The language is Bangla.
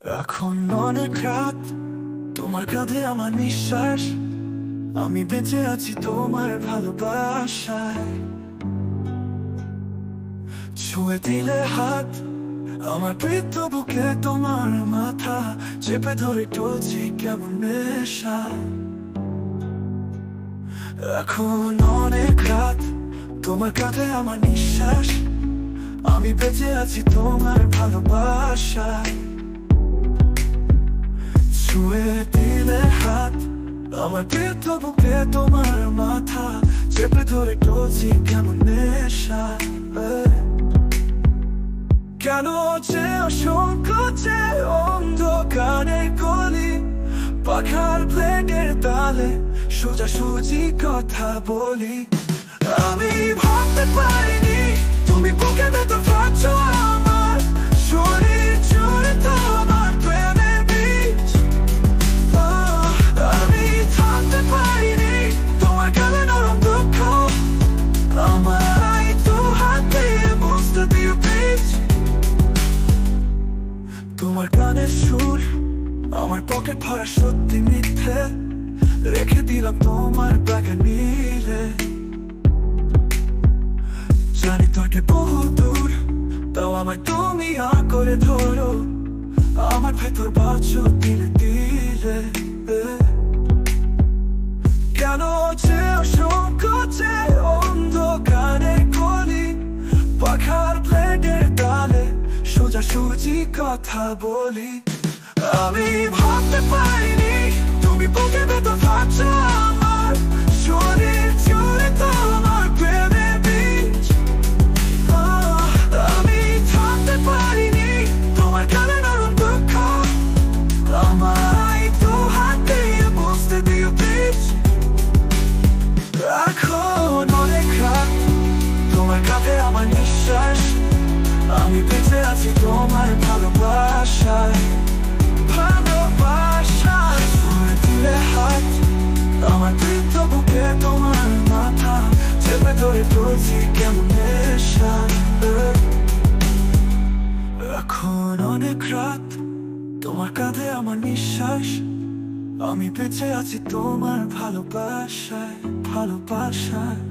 এখন অনেক রাত, তোমার কাঁধে আমার নিঃশ্বাস। আমি বেঁচে আছি তোমার ভালোবাসায়। ছুঁয়ে দিলে হাত, আমার বৃদ্ধ বুকে তোমার মাথা চেপে ধরে টলছি কেমন নেশা। এখন অনেক রাত, তোমার কাঁধে আমার নিঃশ্বাস। আমি বেঁচে আছি তোমার ভালোবাসায়। ছুঁয়ে দিলে হাত, আমার বৃদ্ধ বুকে তোমার মাথা চেপে ধরে টলছি কেমন নেশা। কেন যে অসংখ্য যে অন্ধকারের গলি, পাখার প্লেনের তালে সোজাসুজি কথা বলি। আমি ভাবতে পারিনি তুমি বুকে ভেতর ভাবছো আমার শরীর জুড়ে তোমার প্রেমের বীজ। আমি থাকতে পারিনি তোমার গালে নরম দুঃখ, আমায় তো হাত দিয়ে বুঝতে দিও প্লিজ। তোমার গানের সুর আমার পকেট ভরা সত্যি মিথ্যে রেখে দিলাম তোমার ব্যাগে নিলে। জানি তোকে বহু দূর, তাও আমায় তুমি করে ধরো আমার ভেতর বাঁচো দিলে দিলে। কেন যে অসংখ্য যে অন্ধকারের গলি, পাখার প্লেনের তালে সোজাসুজি কথা বলি। আমি ভাবতে পারিনি তুমি বুকে ভেতর ভাবছো আমার শরীর জুড়ে তোমার প্রেমের বীজ। আমি থাকতে পারিনি তোমার গালে নরম দুঃখ, আমায় তো হাত দিয়ে বুঝতে দিও প্লিজ। এখন অনেক রাত, তোমার কাঁধে আমার নিঃশ্বাস। আমি বেঁচে আছি তোমার ভালোবাসায়। ভালোবাসায় ছুঁয়ে দিলে হাত, আমার বৃদ্ধ বুকে তোমার মাথা চেপে ধরে টলছি কেমন নেশা। এখন অনেক রাত, তোমার কাঁধে আমার নিঃশ্বাস। আমি বেঁচে আছি তোমার ভালোবাসায়, ভালোবাসায়।